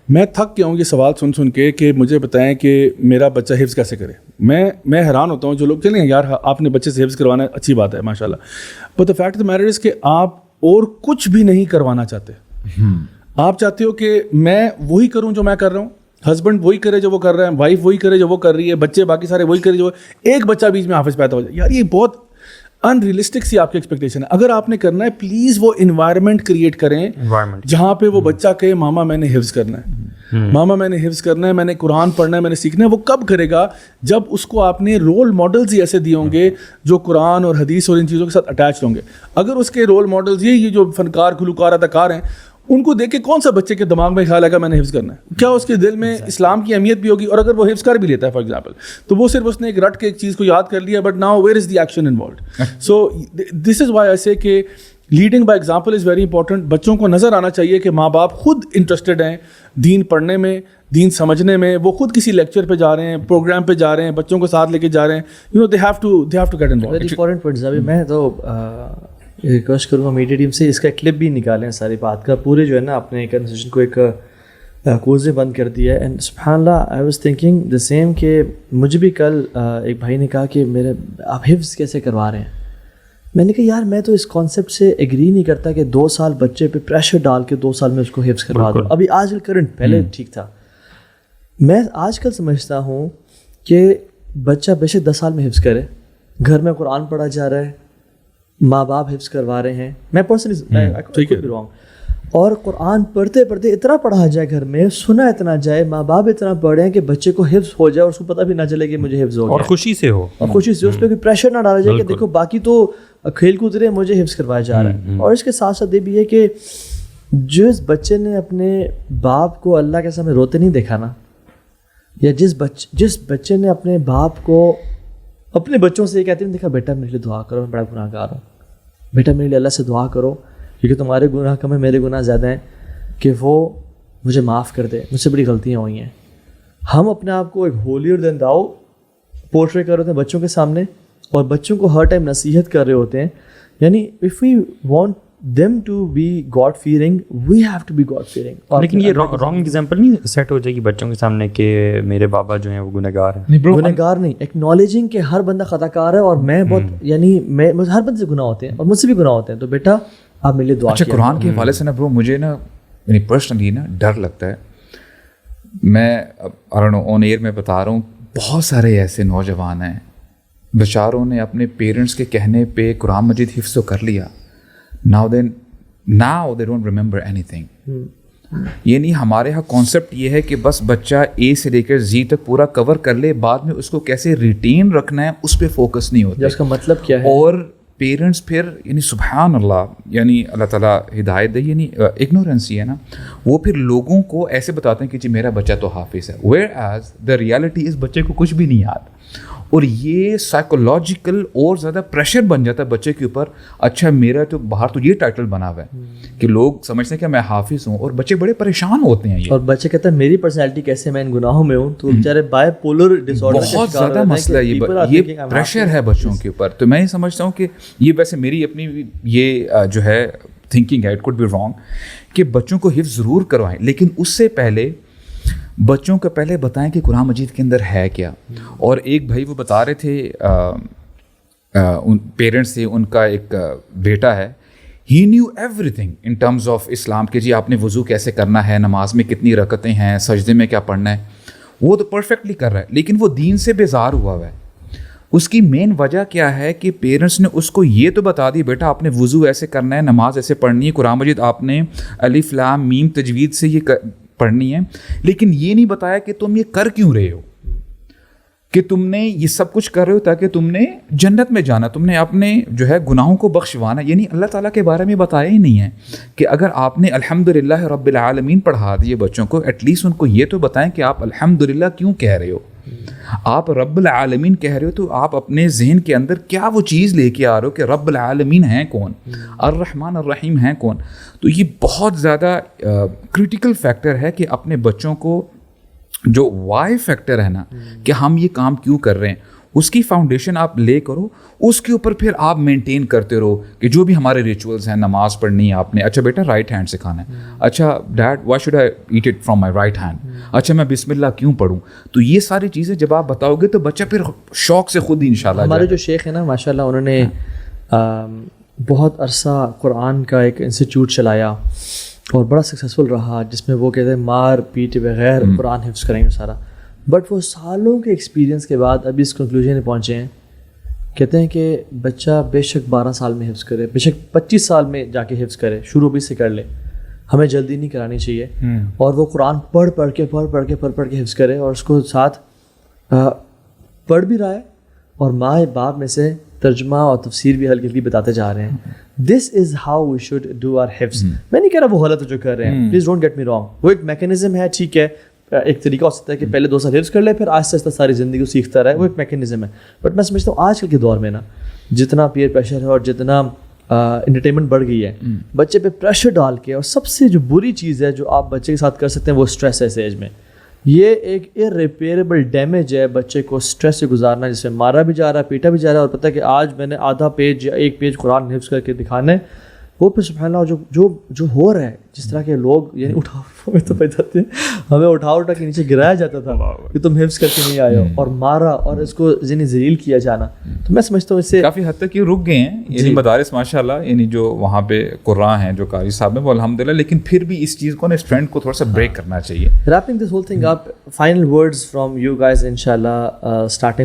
میں تھک گیا ہوں یہ سوال سن کے کہ مجھے بتائیں کہ میرا بچہ حفظ کیسے کرے. میں حیران ہوتا ہوں جو لوگ چلیں یار آپ نے بچے سے حفظ کروانا ہے, اچھی بات ہے ماشاء اللہ, but the fact of the matter is کہ آپ اور کچھ بھی نہیں کروانا چاہتے. آپ چاہتے ہو کہ میں وہی کروں جو میں کر رہا ہوں, ہسبینڈ وہی کرے جو وہ کر رہا ہے, وائف وہی کرے جو وہ کر رہی ہے, بچے باقی سارے وہی کرے جو, ایک بچہ بیچ میں حافظ پیدا ہو جائے. یار یہ بہت ان ریئلسٹک سی آپ کی ایکسپیکٹیشن ہے. اگر آپ نے کرنا ہے پلیز وہ انوائرمنٹ کریٹ کریں جہاں پہ وہ بچہ کہے ماما میں نے حفظ کرنا ہے, ماما میں نے حفظ کرنا ہے, میں نے قرآن پڑھنا ہے, میں نے سیکھنا ہے. وہ کب کرے گا؟ جب اس کو آپ نے رول ماڈلز ہی ایسے دیے ہوں گے جو قرآن اور حدیث اور ان چیزوں کے ساتھ اٹیچ ہوں گے. اگر اس کے رول ماڈلز یہ جو فنکار گلوکار اداکار ہیں ان کو دیکھ کے کون سا بچے کے دماغ میں خیال آئے گا میں نے حفظ کرنا ہے؟ کیا اس کے دل میں اسلام کی اہمیت بھی ہوگی؟ اور اگر وہ حفظ کر بھی لیتا ہے فار ایگزامپل تو وہ صرف اس نے ایک رٹ کے ایک چیز کو یاد کر لیا, but now where is the action involved. So this is why I say کہ leading by example is very important. بچوں کو نظر آنا چاہیے کہ ماں باپ خود انٹرسٹڈ ہیں دین پڑھنے میں, دین سمجھنے میں. وہ خود کسی لیکچر پہ جا رہے ہیں, پروگرام پہ جا رہے ہیں, بچوں کو ساتھ لے کے جا رہے ہیں. You know they have to get involved. Very important points. ابھی میں تو ریکویسٹ کروں گا میڈیا ٹیم سے اس کا کلپ بھی نکالیں ساری بات کا, پورے جو ہے نا اپنے کنورسیشن کو ایک کوزے بند کر دیا ہے. اینڈ سبحان اللہ I was thinking the same کہ مجھے بھی کل ایک بھائی نے کہا کہ میرے آپ حفظ کیسے کروا رہے ہیں. میں نے کہا یار میں تو اس کانسیپٹ سے ایگری نہیں کرتا کہ 2 سال بچے پہ پریشر ڈال کے 2 سال میں اس کو حفظ کروا دوں. ابھی آج کل کرنٹ, پہلے ٹھیک تھا. میں آج کل سمجھتا ہوں کہ بچہ بے شک 10 سال میں حفظ کرے, گھر میں قرآن پڑھا جا رہا ہے, ماں باپ حفظ کروا رہے ہیں. میں پرسنلی اور قرآن پڑھتے پڑھتے اتنا پڑھا جائے گھر میں, سنا اتنا جائے, ماں باپ اتنا پڑھیں کہ بچے کو حفظ ہو جائے اور اس کو پتہ بھی نہ چلے کہ مجھے حفظ ہو گیا, اور خوشی سے ہو, اور خوشی سے اس پہ کوئی پریشر نہ ڈالا جائے کہ دیکھو باقی تو کھیل کود رہے مجھے حفظ کروایا جا رہا ہے. اور اس کے ساتھ ساتھ یہ بھی ہے کہ جس بچے نے اپنے باپ کو اللہ کے سامنے روتے نہیں دیکھا نا, یا جس بچے نے اپنے باپ کو اپنے بچوں سے یہ کہتے ہیں دیکھا بیٹا میرے لیے دعا کرو, میں بڑا گناہ گار ہوں, بیٹا میرے لیے اللہ سے دعا کرو کیونکہ تمہارے گناہ کم ہیں میرے گناہ زیادہ ہیں, کہ وہ مجھے معاف کر دے, مجھ سے بڑی غلطیاں ہوئی ہیں. ہم اپنے آپ کو ایک ہولیئر دین داؤ پورٹری کر رہے ہوتے ہیں بچوں کے سامنے, اور بچوں کو ہر ٹائم نصیحت کر رہے ہوتے ہیں. یعنی if we want them to be God fearing, we have to be God fearing. لیکن یہ رانگ ایگزامپل نہیں سیٹ ہو جائے گی بچوں کے سامنے کہ میرے بابا جو ہیں وہ گنہگار ہیں؟ گنہگار نہیں, ایکنالجنگ کہ ہر بندہ خطا کار ہے اور میں بہت یعنی میں ہر بندے سے گناہ ہوتے ہیں اور مجھ سے بھی گناہ ہوتے ہیں, تو بیٹا آپ میرے لیے دعا کیا. اچھا قرآن کے حوالے سے نا برو مجھے نا یعنی پرسنلی نا ڈر لگتا ہے. میں آن ایئر میں بتا رہا ہوں, بہت سارے ایسے نوجوان ہیں بیچاروں نے اپنے پیرنٹس کے کہنے پہ قرآن مجید حفظ تو کر لیا, now they don't remember anything. یہ نہیں, ہمارے یہاں کانسیپٹ یہ ہے کہ بس بچہ اے سے لے کر زی تک پورا کور کر لے, بعد میں اس کو کیسے ریٹین رکھنا ہے اس پہ فوکس نہیں ہوتا. اس کا مطلب کیا ہے؟ اور پیرنٹس پھر یعنی سبحان اللہ, یعنی اللہ تعالیٰ ہدایت دے, یعنی اگنورینسی ہے نا, وہ پھر لوگوں کو ایسے بتاتے ہیں کہ جی میرا بچہ تو حافظ ہے, ویئر ایز دا ریالٹی اس بچے کو کچھ بھی نہیں یاد. اور یہ سائیکولوجیکل اور زیادہ پریشر بن جاتا ہے بچے کے اوپر. اچھا میرا تو باہر تو یہ ٹائٹل بنا ہوا ہے کہ لوگ سمجھتے ہیں کہ میں حافظ ہوں, اور بچے بڑے پریشان ہوتے ہیں. اور بچے کہتے ہیں میری پرسنالٹی کیسے, میں ان گناہوں میں ہوں, تو بیچارے بائی پولر ڈس آرڈر بہت زیادہ مسئلہ یہ پریشر ہے بچوں کے اوپر. تو میں یہ سمجھتا ہوں کہ یہ ویسے میری اپنی یہ جو ہے تھنکنگ ہے, اٹ کوڈ بی رانگ, کہ بچوں کو حفظ ضرور کروائیں, لیکن اس سے پہلے بچوں کو پہلے بتائیں کہ قرآن مجید کے اندر ہے کیا. اور ایک بھائی وہ بتا رہے تھے پیرنٹس سے, ان کا ایک بیٹا ہے, he knew everything in terms of Islam کہ جی آپ نے وضو کیسے کرنا ہے, نماز میں کتنی رکعتیں ہیں, سجدے میں کیا پڑھنا ہے, وہ تو پرفیکٹلی کر رہا ہے, لیکن وہ دین سے بیزار ہوا ہے. اس کی مین وجہ کیا ہے کہ پیرنٹس نے اس کو یہ تو بتا دی بیٹا آپ نے وضو ایسے کرنا ہے, نماز ایسے پڑھنی ہے, قرآن مجید آپ نے الف لام میم تجوید سے یہ پڑھنی ہے, لیکن یہ نہیں بتایا کہ تم یہ کر کیوں رہے ہو, کہ تم نے یہ سب کچھ کر رہے ہو تاکہ تم نے جنت میں جانا, تم نے اپنے جو ہے گناہوں کو بخشوانا. یعنی اللہ تعالیٰ کے بارے میں بتایا ہی نہیں ہے کہ اگر آپ نے الحمدللہ رب العالمین پڑھا دیے بچوں کو, ایٹ لیسٹ ان کو یہ تو بتائیں کہ آپ الحمدللہ کیوں کہہ رہے ہو, آپ رب العالمین کہہ رہے ہو تو آپ اپنے ذہن کے اندر کیا وہ چیز لے کے آ رہے ہو کہ رب العالمین ہیں کون, الرحمن الرحیم ہیں کون. تو یہ بہت زیادہ کریٹیکل فیکٹر ہے کہ اپنے بچوں کو جو وائی فیکٹر ہے نا کہ ہم یہ کام کیوں کر رہے ہیں, اس کی فاؤنڈیشن آپ لے کرو, اس کے اوپر پھر آپ مینٹین کرتے رہو کہ جو بھی ہمارے ریچولز ہیں, نماز پڑھنی ہے آپ نے, اچھا بیٹا رائٹ ہینڈ سے کھانا ہے, اچھا dad why should I eat it from my right hand, اچھا میں بسم اللہ کیوں پڑھوں. تو یہ ساری چیزیں جب آپ بتاؤ گے تو بچہ پھر شوق سے خود ہی انشاءاللہ. ہمارے جو شیخ ہیں نا ماشاء اللہ, انہوں نے بہت عرصہ قرآن کا ایک انسٹیٹیوٹ چلایا اور بڑا سکسیزفل رہا, جس میں وہ کہتے ہیں مار پیٹے بغیر قرآن حفظ کریں گے سارا. بٹ وہ سالوں کے ایکسپیرینس کے بعد ابھی اس کنکلوژن میں پہنچے ہیں, کہتے ہیں کہ بچہ بے شک 12 سال میں حفظ کرے, بے شک 25 سال میں جا کے حفظ کرے, شروع بھی سے کر لے, ہمیں جلدی نہیں کرانی چاہیے. اور وہ قرآن پڑھ پڑھ کے حفظ کرے, اور اس کو ساتھ پڑھ بھی رہا ہے, اور ماں باپ میں سے ترجمہ اور تفسیر بھی ہلکی ہلکی بتاتے جا رہے ہیں. This is how we should do our حفظ. میں نہیں کہہ رہا وہ غلط ہے جو کر رہے ہیں, please don't get me wrong, وہ ایک میکینزم ہے, ٹھیک ہے, ایک طریقہ ہو سکتا ہے کہ پہلے 2 سال حفظ کر لے, پھر آہستہ آہستہ ساری زندگی کو سیکھتا رہے, وہ ایک میکینزم ہے. بٹ میں سمجھتا ہوں آج کل کے دور میں نا, جتنا پیئر پریشر ہے اور جتنا انٹرٹینمنٹ بڑھ گئی ہے, بچے پہ پریشر ڈال کے, اور سب سے جو بری چیز ہے جو آپ بچے کے ساتھ کر سکتے ہیں وہ اسٹریس ہے اس ایج میں. یہ ایک ارریپیریبل ڈیمیج ہے بچے کو اسٹریس سے گزارنا, جس میں مارا بھی جا رہا ہے, پیٹا بھی جا رہا ہے, اور پتہ ہے کہ آج میں نے آدھا پیج یا 1 پیج قرآن حفظ کر کے دکھانا ہے, وہ پھر سبحان اللہ جو ہو رہا ہے, جس طرح کے لوگ یعنی ہمیں اٹھا کے نیچے گرایا جاتا تھا کہ تم حفظ کر کے نہیں آئے ہو, اور مارا اور اس کو یعنی ذلیل کیا جانا. تو میں سمجھتا ہوں اس سے کافی حد تک یہ رک گئے ہیں یعنی مدارس ماشاء اللہ, یعنی جو وہاں پہ قراء ہیں جو قاری صاحب ہیں وہ الحمدللہ, لیکن پھر بھی اس چیز کو نا, اس ٹرینڈ کو تھوڑا سا بریک کرنا چاہیے. wrapping this whole thing up, final words from you guys inshallah, starting